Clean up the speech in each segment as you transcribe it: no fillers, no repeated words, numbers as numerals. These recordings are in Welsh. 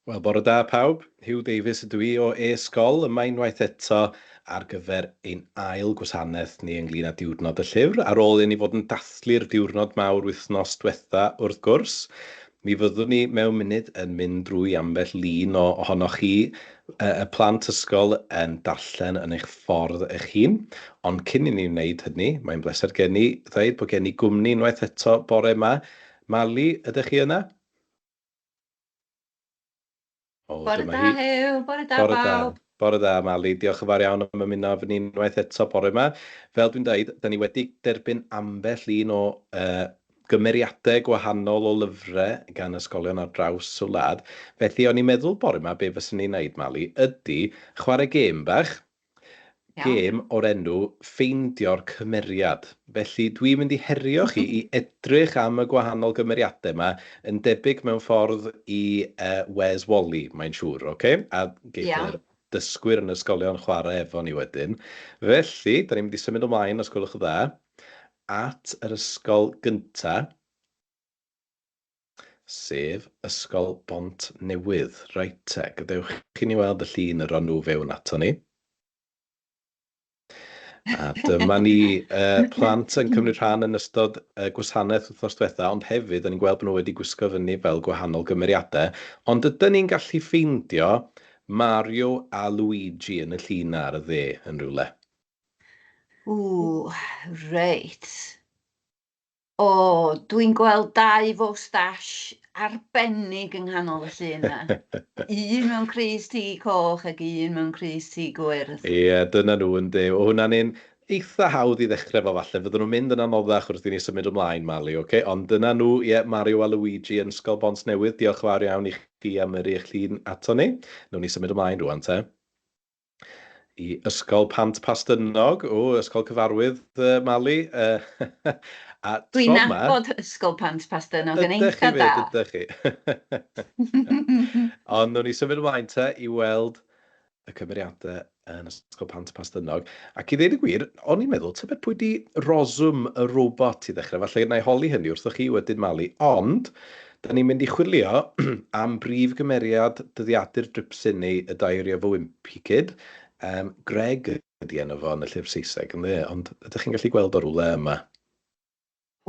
Wel, bore da pawb. Hugh Davies ydw i o e-sgol yma unwaith eto ar gyfer ein ail gwasanaeth ni ynglyn â diwrnod y llyfr. Ar ôl i ni fod yn dathlu'r diwrnod mawr wythnos diwetha wrth gwrs, mi fyddwn ni mewn munud yn mynd drwy ambell lun ohonoch chi, y plant ysgol yn darllen yn eich ffordd eich hun. Ond cyn i ni wneud hynny, mae'n bleser gen i ddweud bod gen i gwmni unwaith eto bore yma. Mali, ydych chi yna? Bore da, Hugh. Bore da, pawb. Bore da, Mali. Diolch yn fawr iawn am ymuno efo ni unwaith eto bore yma. Fel dwi'n dweud, da ni wedi derbyn ambell un o gymeriadau gwahanol o lyfrau gan ysgolion ar draws y wlad. Felly, o'n i'n meddwl bore yma be fyswn ni'n wneud, Mali, ydy chwarae gêm bach. Gêm o'r enw Ffeindio'r Cymeriad. Felly dwi'n mynd i herio chi i edrych am y gwahanol gymeriadau yma yn debyg mewn ffordd i Wes Wally, mae'n siŵr, oce? A geith yr dysgwyr yn ysgolion chwarae efo ni wedyn. Felly, da ni'n mynd i symud ymlaen, os gwelwch yn dda, at yr ysgol gynta, sef Ysgol Bont Newydd. Reit te, gadewch chi ni weld y llun yr nhw fewn ato ni. A dyma ni plant yn cymryd rhan yn ystod gwasanaeth wythnos diwetha, ond hefyd ni'n gweld bod nhw wedi gwisgo fyny fel gwahanol gymeriadau. Ond ydyn ni'n gallu ffeindio Mario a Luigi yn y llun ar y dde yn rhywle? Reit. Dwi'n gweld 2 foustache arbennig yng nghanol y llun yna. Un mewn crys tŷ coch ac un mewn crys tŷ gwyrdd. Ie, dyna nhw yn de. O hwnna'n un eitha hawdd i ddechrau fo falle. Fydden nhw'n mynd yn anoddach wrth i ni symud ymlaen, Mali, oce? Ond dyna nhw, Mario a Luigi yn Ysgol Bont Newydd. Diolch fawr iawn i chi am yr eich llun ato ni. Nw'n ni symud ymlaen rwan, te. I Ysgol Pant Pastynog, ysgol cyfarwydd, Mali. Dwi'n nabod Ysgol Pant Pastynog yn eitha da. Ydych chi. Ond nw'n ni symud ymlaen te i weld y cymeriadau yn Ysgol Pant Pastynog. Ac i ddweud y gwir, o'n i'n meddwl, tybed pwy di Roswm y robot i ddechrau. Falle na i holi hynny wrthoch chi wedyn, Mali. Ond, da ni'n mynd i chwilio am brif gymeriad dyddiadur dripsyn ni y Diary of a Wimpy Kid. Greg ydi enw fo yn y llyfr Saesneg, ond ydych chi'n gallu gweld o'r rwle yma?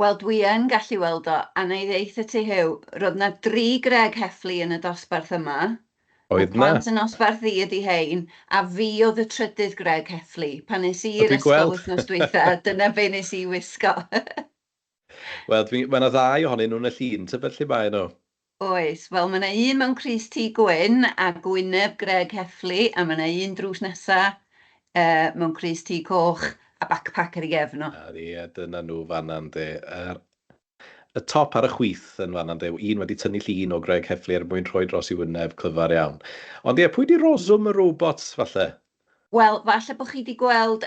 Wel, dwi yn gallu weld o, a na i ddeitha ti Hugh, roedd na 3 Greg Heffli yn y dosbarth yma. Oedd na? Plant yn osbarth i ydi hein, a fi oedd y trydydd Greg Heffli. Pan nes i'r ysgol wythnos dwytha, dyna be nes i wisgo. Wel, mae yna 2 ohonyn nhw'n y llun, tybed lle mae nhw? Oes, wel mae yna un mewn crys tŷ gwyn a gwyneb Greg Heffli, a mae yna un drws nesa mewn crys tŷ coch a backpack ar ei gefn o. Ie, dyna nhw fanna'n de. Y top ar y chwith yn fanna'n de. Un wedi tynnu llun o Greg Heffli er mwyn rhoi dros i wyneb clyfar iawn. Ond pwy di Roswm y robot, falle? Wel, falle bod chi wedi gweld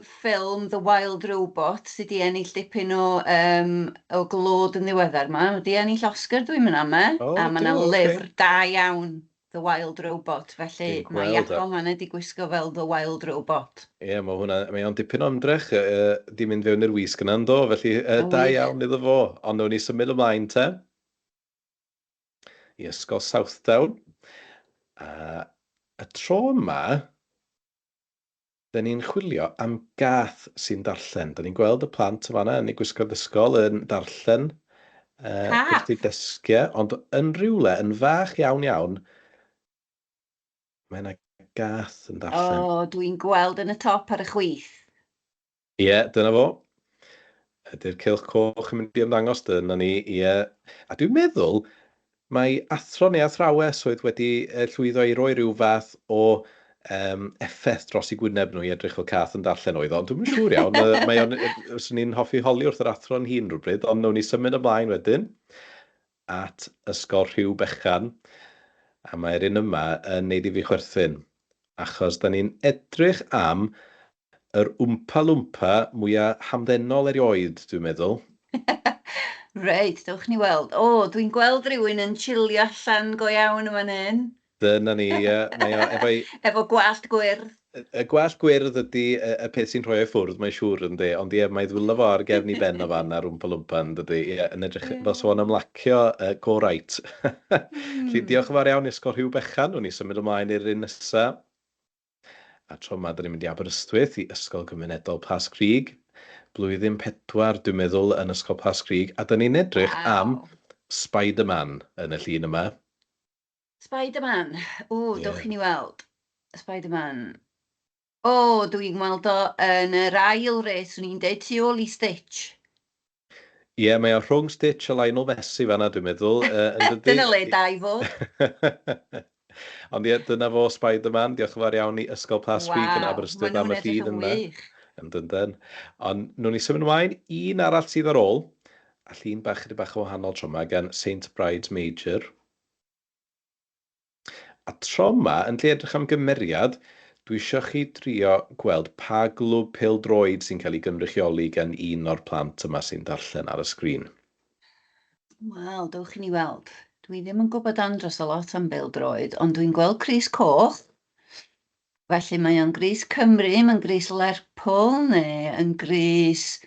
ffilm The Wild Robot sydd wedi ennill dipyn o glod yn ddiweddar yma. Wedi ennill Oscar dwi'n mynd am a mae yna lyfr da iawn, The Wild Robot. Felly mae Iaco hwnna wedi gwisgo fel The Wild Robot. Ie, mae o'n dipyn o ymdrech, di mynd fewn i'r wisg yna yndo, felly da iawn iddo fo. Ond nhw'n ni symud ymlaen te i Ysgol Southdown. Y tro yma, da ni'n chwilio am gath sy'n darllen. Da ni'n gweld y plant yma yn ei gwisgo'r ysgol yn darllen wrth i desgiau, ond yn rhywle, yn fach iawn iawn, mae yna gath yn darllen. Dwi'n gweld yn y top ar y chwith. Ie, dyna fo. Ydy'r cylch coch yn mynd i ymddangos dyna ni. A dwi'n meddwl, mae athro neu athrawes oedd wedi llwyddo i roi rhyw fath o effaith dros i gwyneb nhw i edrych fel cath yn darllen oedd, ond dwi'n siŵr iawn, swn ni'n hoffi holi wrth yr athro'n hun rhywbryd, ond nhw'n ni symud ymlaen wedyn at Ysgol Rhyw Bechan, a mae'r un yma yn neud i fi chwerthin, achos da ni'n edrych am yr wmpa-lwmpa mwyaf hamddenol erioed, dwi'n meddwl. Reit, dewch ni weld. Dwi'n gweld rhywun yn chilio allan go iawn yma hyn. Dyna ni, efo gwallt gwyrdd. Y gwell gwyrdd ydy y peth sy'n rhoi o'i ffwrdd, mae'n siŵr yn di, ond ie, mae ddwylo fo ar gefn i ben o fan ar wmpa yn dydy. Ie, yn edrych fel sôn ymlacio go right. Felly, diolch yn fawr iawn i ysgol Rhyw Bechan, wni symud ymlaen i'r un nesaf. A tro yma, dyn ni'n mynd i Aberystwyth i Ysgol Gymunedol Pasgrug. Blwyddyn 4, dwi'n meddwl, yn Ysgol Pasgrug. A dyn ni'n edrych am Spider-Man yn y llun yma. Spider-Man. O, dewch i ni weld. Spider-Man. O, dwi'n gweld o yn yr ail res, swn i'n deud tu ôl i Stitch. Ie, mae o rhwng Stitch a Lionel Messi fanna, dwi'n meddwl. Dyna le da i fod. Ond ie, dyna fo Spider-Man. Diolch yn fawr iawn i Ysgol Pasgrug yn Aberystwyth am y llun yma. Yn dydyn. Ond nhw'n ni symud ymlaen, un arall sydd ar ôl, a llun bach ydy bach o wahanol tro yma gan St Bride's Major. A tro yma, yn lle edrych am gymeriad, dwi eisiau chi drio gweld pa glwb pêl-droed sy'n cael ei gynrychioli gan un o'r plant yma sy'n darllen ar y sgrin. Wel, dewch i ni weld. Dwi ddim yn gwybod andros o lot am bêl-droed, ond dwi'n gweld Crys Coch. Felly mae o'n Grys Cymru, mae'n Grys Lerpwl, neu yn Grys...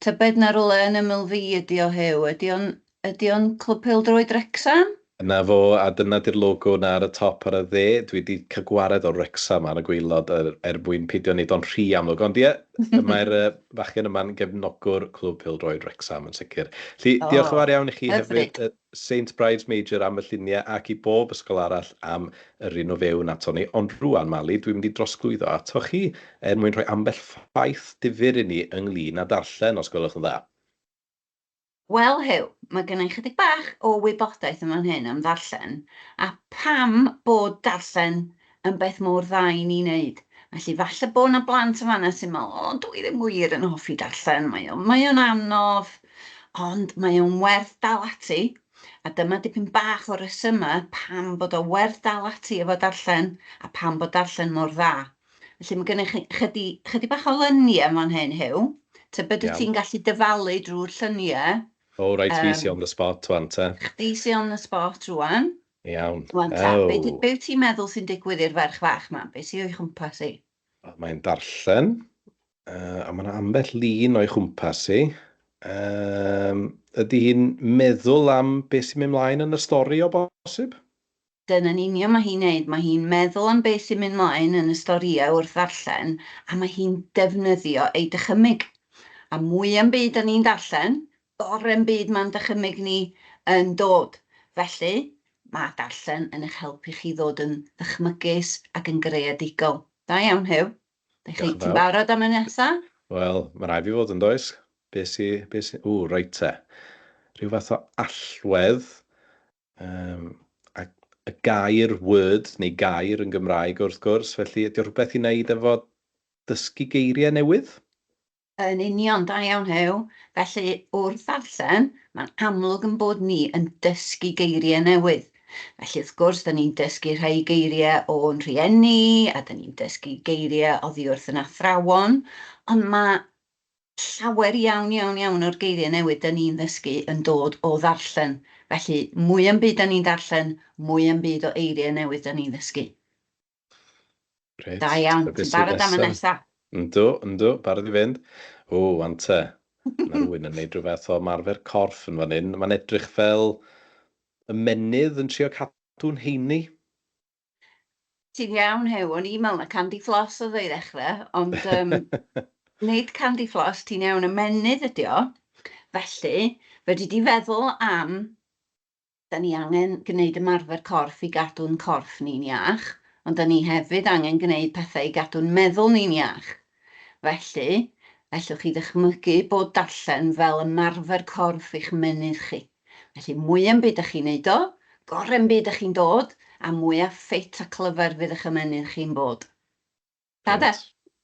tybed na rwle yn ymyl fi ydi o hew. Ydi o'n clwb pêl-droed Wrecsam? Yna fo, a dyna di'r logo na ar y top ar y dde. Dwi wedi cael gwared o Wrecsam ar y gwaelod mwyn peidio wneud o'n rhy amlwg. Ond ie, mae'r fachgen yma'n gefnogwr clwb pêl-droed Wrecsam yn sicr. Diolch yn fawr iawn i chi hefyd, St Bride's Major am y lluniau ac i bob ysgol arall am yr un o fewn ato ni. Ond rwan, Mali, dwi'n mynd i drosglwyddo ato chi mwyn rhoi ambell ffaith difyr i ni ynglyn â darllen os gwelwch yn dda. Wel, Hyw, mae gen i chydig bach o wybodaeth yma'n hyn am ddarllen, a pam bod darllen yn beth mor dda i ni wneud. Felly, falle bod yna blant yn fanna sy'n meddwl, dwi ddim wir yn hoffi darllen, mae o'n anodd, ond mae o'n werth dal ati, a dyma dipyn bach o resymau pam bod o werth dal ati efo darllen, a pam bod darllen mor dda. Felly, mae gen i chydig bach o lyniau fan hyn, Hyw. Tybed wyt ti'n gallu dyfalu drwy'r lluniau. O, rhaid fi si on the spot, wan, te. Chdi si on the spot, rwan. Iawn. Wan, ta, be ti'n meddwl sy'n digwydd i'r ferch fach ma? Be sy'n o'i chwmpas i? Mae'n darllen, a mae yna ambell lun o'i chwmpas i. Ydy hi'n meddwl am beth sy'n mynd mlaen yn y stori o bosib? Dyna'n union mae hi'n neud. Mae hi'n meddwl am beth sy'n mynd mlaen yn y storiau wrth ddarllen, a mae hi'n defnyddio ei dychymyg. A mwy am byd da ni'n darllen, gorau'n byd mae'n dychymyg ni yn dod. Felly, mae darllen yn eich helpu chi ddod yn ddychmygus ac yn greadigol. Da iawn, Hyw. Ti'n barod am y nesaf? Wel, mae rai fi fod yn does. Reit te. Rhyw fath o allwedd, y gair word, neu gair yn Gymraeg wrth gwrs, felly ydy rhywbeth i wneud efo dysgu geiriau newydd? Yn union, da iawn, Hyw. Felly, wrth ddarllen, mae'n amlwg yn bod ni yn dysgu geiriau newydd. Felly, wrth gwrs, da ni'n dysgu rhai geiriau o'n rhieni, a da ni'n dysgu geiriau oddi wrth yn athrawon, ond mae llawer iawn o'r geiriau newydd da ni'n ddysgu yn dod o ddarllen. Felly, mwy am byd da ni'n darllen, mwy am byd o eiriau newydd da ni'n ddysgu. Da iawn, ti'n barod am y nesaf? Yndw, barod i fynd. Wan te. Mae rhywun yn neud rhywbeth o marfer corff yn fan hyn. Mae'n edrych fel ymenydd yn trio cadw'n heini. Ti'n iawn, Hyw, o'n i'n meddwl na candy floss oedd ei ddechrau, ond nid candy floss, ti'n iawn, ymenydd ydi o. Felly, fyddi di feddwl am, da ni angen gwneud ymarfer corff i gadw'n corff ni'n iach, ond da ni hefyd angen gwneud pethau i gadw'n meddwl ni'n iach. Felly, allwch chi ddychmygu bod darllen fel ymarfer corff i'ch menydd chi. Felly, mwy am byd ych chi'n neud o, gorau'n byd ych chi'n dod, a mwy a ffit a clyfar fydd eich ymenydd chi'n bod. Da?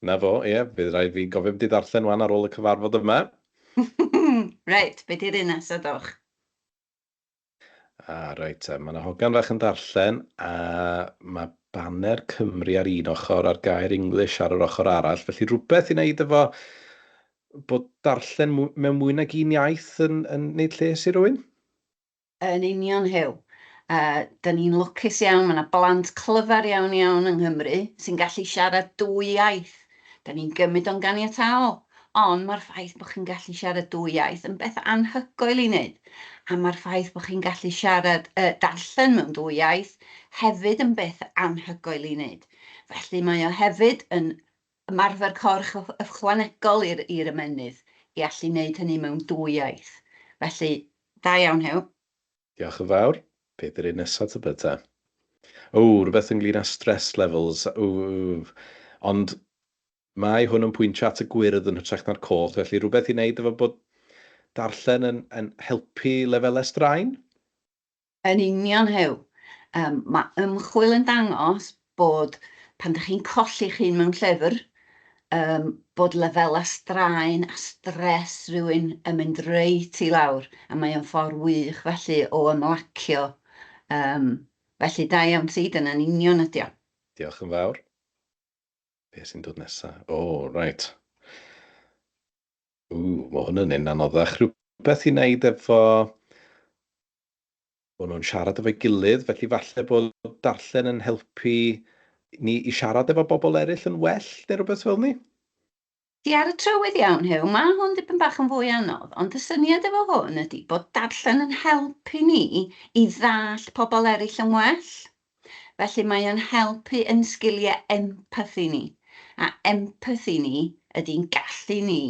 Na fo, ie, bydd rhaid fi gofio beth i ddarllen wan ar ôl y cyfarfod yma. Reit, be di'r un nesaf doch? Reit, mae yna hogan fach yn darllen, a mae banner Cymru ar un ochr a'r gair English ar yr ochr arall. Felly rhywbeth i wneud efo bod darllen mewn mwy nag un iaith yn wneud lles i rywun? Yn union, Hyw. Da ni'n lwcus iawn, mae yna blant clyfar iawn iawn yng Nghymru sy'n gallu siarad 2 iaith. Da ni'n gymryd o'n ganiataol, ond mae'r ffaith bod chi'n gallu siarad 2 iaith yn beth anhygoel i wneud. A mae'r ffaith bod chi'n gallu siarad, darllen mewn 2 iaith hefyd yn beth anhygoel i wneud. Felly mae o hefyd yn ymarfer corff ychwanegol i'r ymennydd i allu wneud hynny mewn 2 iaith. Felly, da iawn, Hew. Diolch yn fawr. Beth yw'r un nesaf ta beth? Rhywbeth ynglyn â stress levels. Ond mae hwn yn pwyntio at y gwyrdd yn hytrach na'r coch, felly rhywbeth i wneud efo bod darllen yn helpu lefelau straen? Yn union, Hew. Mae ymchwil yn dangos bod pan ydych chi'n colli chi'n mewn llyfr, bod lefelau straen a stres rhywun yn mynd reit i lawr, a mae o'n ffordd wych felly o ymlacio. Felly da iawn ti, dyna'n union ydi o. Diolch yn fawr. Be sy'n dod nesaf? Right. Mae hwn yn un anoddach. Rhywbeth i wneud efo bod nhw'n siarad efo'i gilydd, felly falle bod darllen yn helpu ni i siarad efo bobl eraill yn well, neu rhywbeth fel ni? Di ar y trywydd iawn, Hew, mae hwn dipyn bach yn fwy anodd, ond y syniad efo hwn ydy bod darllen yn helpu ni i ddall pobl eraill yn well. Felly mae o'n helpu yn sgiliau empathi ni. A empathi ni ydy'n gallu ni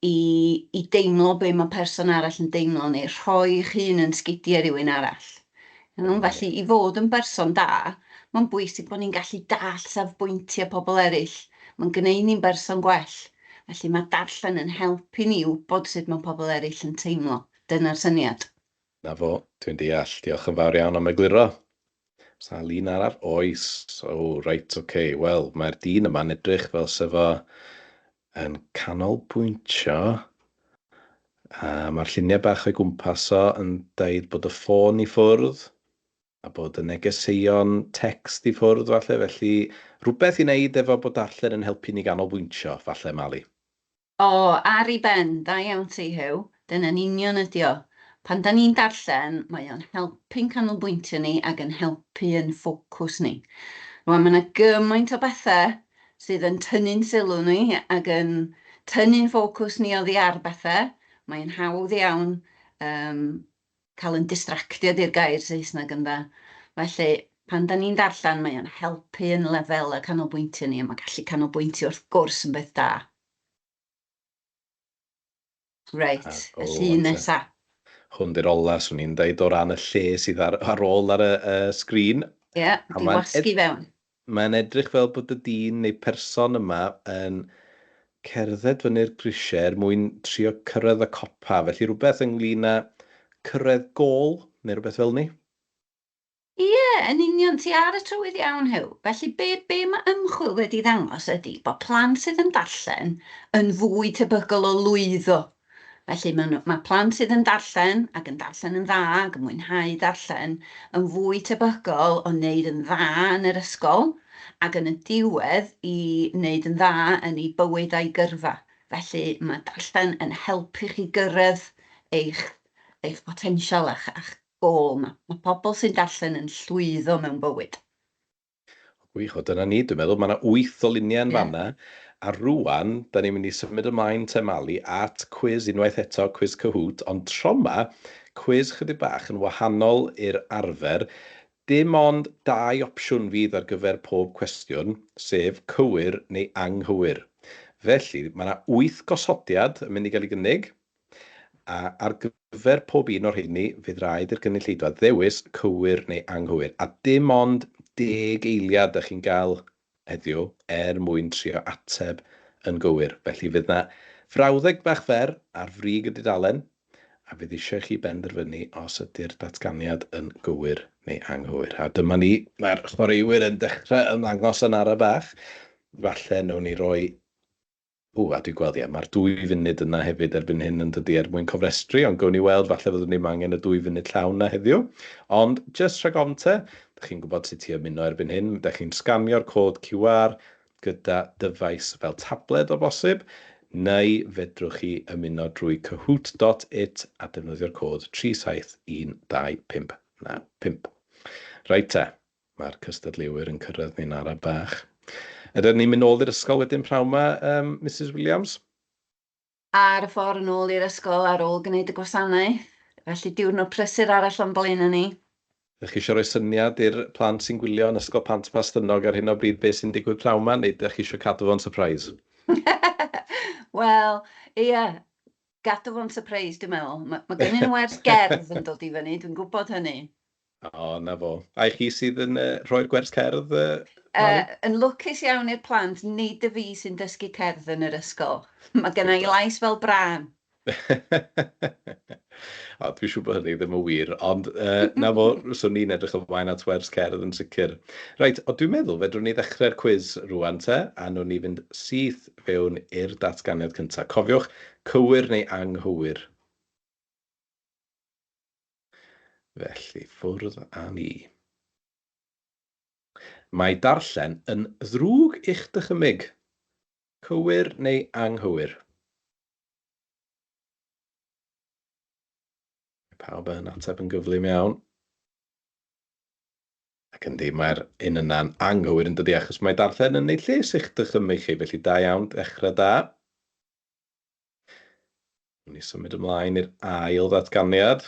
i deimlo be mae person arall yn deimlo neu rhoi eich hun yn sgidiau rhywun arall. Felly, i fod yn berson da, mae'n bwysig bod ni'n gallu dall safbwyntiau pobl eraill. Mae'n gwneud ni'n berson gwell. Felly mae darllen yn helpu ni wybod sut mae pobl eraill yn teimlo. Dyna'r syniad. Na fo, dwi'n deall. Diolch yn fawr iawn am egluro. Sa lun arall? Oes. Right, okay. Wel, mae'r dyn yma'n edrych fel sefo yn canolbwyntio. Mae'r lluniau bach o'i gwmpas o yn deud bod y ffôn i ffwrdd a bod y negeseuon text i ffwrdd falle, felly rhywbeth i wneud efo bod darllen yn helpu ni ganolbwyntio, falle Mali. Ar ei ben, da iawn ti, Hew. Dyna'n union ydi o. Pan da ni'n darllen, mae o'n helpu'n canolbwyntio ni ac yn helpu yn ffocws ni. Rwan, mae yna gymaint o bethau sydd yn tynnu'n sylw ni ac yn tynnu'n ffocws ni oddi ar bethau. Mae'n hawdd iawn cael yn distractio di'r gair Saesneg ynda. Felly, pan da ni'n darllen, mae o'n helpu yn lefel y canolbwyntio ni, a mae gallu canolbwyntio wrth gwrs yn beth da. Reit, y llun nesa. Hwn di'r ola, swn i'n deud o ran y lle sydd ar ôl ar y sgrin. Ie, di wasgu fewn. Mae'n edrych fel bod y dyn neu person yma yn cerdded fyny'r grisiau mwyn trio cyrraedd y copa, felly rhywbeth ynglyn â cyrraedd gôl neu rhywbeth fel ni. Ie, yn union, ti ar y trywydd iawn, Hew. Felly, be mae ymchwil wedi ddangos ydy bod plant sydd yn darllen yn fwy tebygol o lwyddo. Felly, mae plant sydd yn darllen ac yn darllen yn dda ac yn mwynhau darllen yn fwy tebygol o wneud yn dda yn yr ysgol ac yn y diwedd i wneud yn dda yn ei bywyd a'i gyrfa. Felly, mae darllen yn helpu chi gyrraedd eich potensial a'ch gôl yma. Mae pobl sy'n darllen yn llwyddo mewn bywyd. Gwych, dyna ni, dwi'n meddwl, mae yna 8 o luniau yn fanna. A rwan, da ni'n mynd i symud ymlaen te Mali at cwiz unwaith eto, cwiz Cahoot, ond tro yma, cwiz chydig bach yn wahanol i'r arfer. Dim ond 2 opsiwn fydd ar gyfer pob cwestiwn, sef cywir neu anghywir. Felly, mae yna 8 gosodiad yn mynd i gael ei gynnig, a ar gyfer pob un o'r hynny, fydd rhaid i'r gynulleidfa ddewis cywir neu anghywir. A dim ond 10 eiliad ydych chi'n gael heddiw mwyn trio ateb yn gywir. Felly fydd yna frawddeg bach fer ar frig y dudalen, a fydd eisiau chi benderfynu os ydy'r datganiad yn gywir neu anghywir. A dyma ni, mae'r chwaraewyr yn dechrau ymddangos yn ara bach. Falle nawn ni roi... a dwi'n gweld, mae'r 2 funud yna hefyd erbyn hyn yn dydi mwyn cofrestru, ond gawn ni weld, falle fyddwn ni'n angen y 2 funud llawn na heddiw. Ond, just rhag ofn te, ydych chi'n gwybod sut i ymuno erbyn hyn, ydych chi'n sganio'r cod QR gyda dyfais fel tablet o bosib, neu fedrwch chi ymuno drwy cahoot.it a defnyddio'r cod 37125. Reit te, mae'r cystadleuwyr yn cyrraedd ni'n ara bach. Ydyn ni'n mynd nôl i'r ysgol wedyn pnawn yma, Mrs Williams? Ar y ffordd yn ôl i'r ysgol ar ôl gwneud y gwasanaeth. Felly diwrnod prysur arall o'n blaen ni. Ydych chi eisiau rhoi syniad i'r plant sy'n gwylio yn ysgol Pant Pastynog ar hyn o bryd beth sy'n digwydd pnawn yma, neu ydych chi eisiau cadw fo'n surprise? Wel, ie, gadw fo'n surprise, dwi'n meddwl. Mae gen i nhw ers gerdd yn dod i fyny, dwi'n gwybod hynny. O, na fo. A chi sydd yn rhoi'r gwers cerdd, Mari? Yn lwcus iawn i'r plant, nid y fi sy'n dysgu cerdd yn yr ysgol. Mae gen i lais fel bran. O, dwi'n siŵr bod hynny ddim yn wir, ond na fo, swn ni'n edrych ymlaen at wers cerdd yn sicr. Reit, o dwi'n meddwl fedrwn ni ddechrau'r cwiz rwan te, a nhw'n ni fynd syth fewn i'r datganiad cyntaf. Cofiwch, cywir neu anghywir. Felly, ffwrdd â ni. Mae darllen yn ddrwg i'ch dychymyg. Cywir neu anghywir? Pawb yn ateb yn gyflym iawn. Ac yndi, mae'r un yna'n anghywir yn dydi, achos mae darllen yn neud lles i'ch dychymyg chi, felly da iawn, dechrau da. Ni symud ymlaen i'r ail ddatganiad.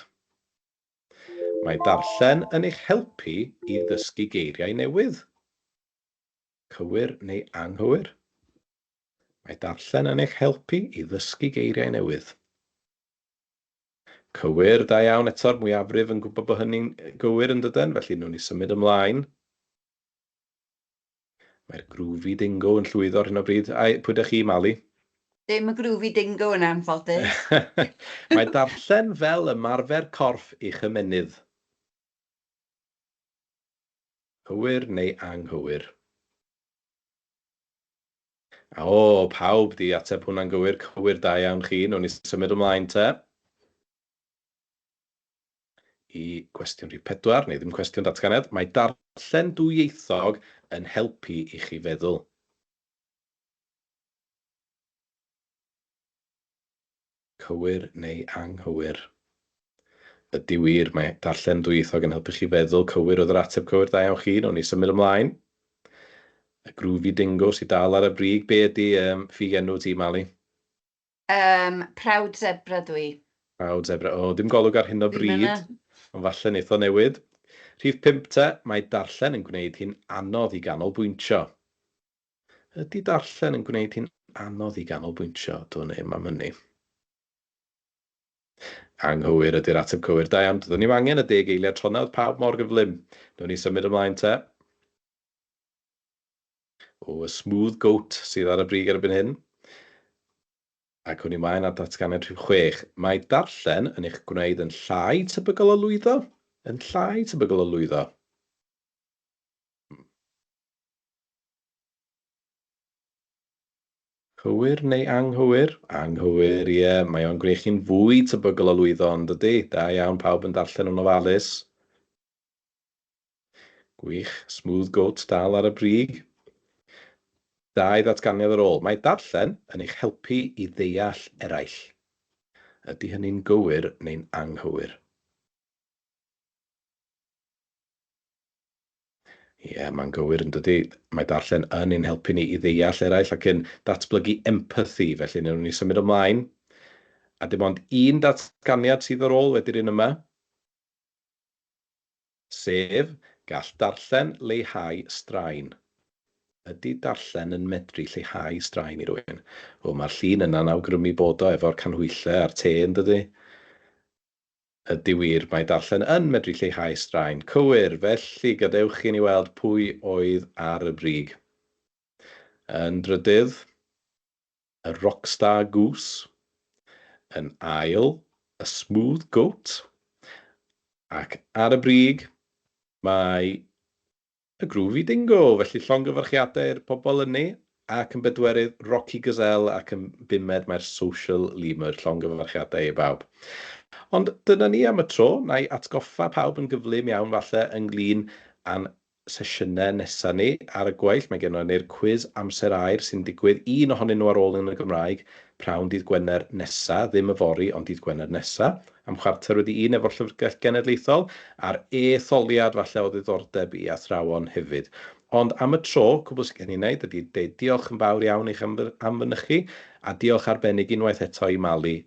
Mae darllen yn eich helpu i ddysgu geiriau newydd. Cywir neu anghywir? Mae darllen yn eich helpu i ddysgu geiriau newydd. Cywir, da iawn, eto'r mwyafrif yn gwybod bod hynny'n gywir yn dydyn, felly nhw'n ni symud ymlaen. Mae'r grwfi dingo yn llwyddo ar hyn o bryd. Pwy ydych chi, Mali? Dim y grwfi dingo yn anffodus. Mae darllen fel ymarfer corff i'ch ymenydd. Cywir neu anghywir? O, pawb di ateb hwnna'n gywir, cywir da iawn chi. Nhw'n ni symud ymlaen te. I gwestiwn rhif 4, neu ddim cwestiwn datganiad. Mae darllen dwyieithog yn helpu i chi feddwl. Cywir neu anghywir? Ydy wir, mae darllen dwyieithog yn helpu chi feddwl. Cywir oedd yr ateb cywir da iawn chi. Nhw'n ni symud ymlaen. Y grwfi dingo sy'n dal ar y brig. Be ydy ffug enw ti, Mali? Prawd zebra dwi. Prawd zebra. O, dim golwg ar hyn o bryd. Ond falle neith o newid. Rhif 5 te, mae darllen yn gwneud hi'n anodd i ganolbwyntio. Ydy darllen yn gwneud hi'n anodd i ganolbwyntio? Dwi'n ei mam hynny. Anghywir ydy'r ateb cywir. Da iawn, doeddwn ni'n angen y 10 eiliad tronawd pawb mor gyflym. Doeddwn ni symud ymlaen te. O, y smooth goat sydd ar y brig erbyn hyn. Ac hwn i maen at datganiad rhif 6. Mae darllen yn eich gwneud yn llai tebygol o lwyddo? Yn llai tebygol o lwyddo? Cywir neu anghywir? Anghywir, ie. Mae o'n gwneud chi'n fwy tebygol o lwyddo, ond ydy. Da iawn, pawb yn darllen yn ofalus. Gwych, smooth goat dal ar y brig. Dau ddatganiad ar ôl. Mae darllen yn eich helpu i ddeall eraill. Ydy hynny'n gywir neu'n anghywir? Ie, mae'n gywir yn dydy. Mae darllen yn ein helpu ni i ddeall eraill ac yn datblygu empathy, felly nhw'n ni symud ymlaen. A dim ond un datganiad sydd ar ôl wedi'r un yma. Sef, gall darllen leihau straen. Ydy darllen yn medru lleihau straen i rywun? O, mae'r llun yna'n awgrymu bod o efo'r canhwyllau a'r te yn dydy. Ydy wir, mae darllen yn medru lleihau straen. Cywir, felly gadewch chi ni weld pwy oedd ar y brig. Yn drydydd, y rockstar goose. Yn ail, y smooth goat. Ac ar y brig, mae y grwfi dingo, felly llongyfarchiadau i'r pobl yni, ac yn bedwerydd Rocky Gazelle ac yn bumed mae'r social lemur, llongyfarchiadau i bawb. Ond dyna ni am y tro, na i atgoffa pawb yn gyflym iawn falle ynglyn â'n sesiynau nesaf ni ar y gweill. Mae gennym ni'r cwiz amser air sy'n digwydd un ohonyn nhw ar ôl yn y Gymraeg. prawn dydd Gwener nesa, ddim y fori, ond dydd Gwener nesa, am chwarter wedi un efo'r Llyfrgell Genedlaethol, a'r etholiad falle o ddiddordeb i athrawon hefyd. Ond am y tro, cwbl sy'n gen i wneud ydy deud diolch yn fawr iawn i'ch anfynychu, a diolch arbennig unwaith eto i Mali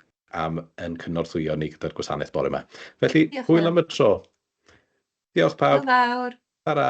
am yn cynorthwyo ni gyda'r gwasanaeth bore yma. Felly, hwyl am y tro. Diolch pawb. Hwyl fawr. Tara.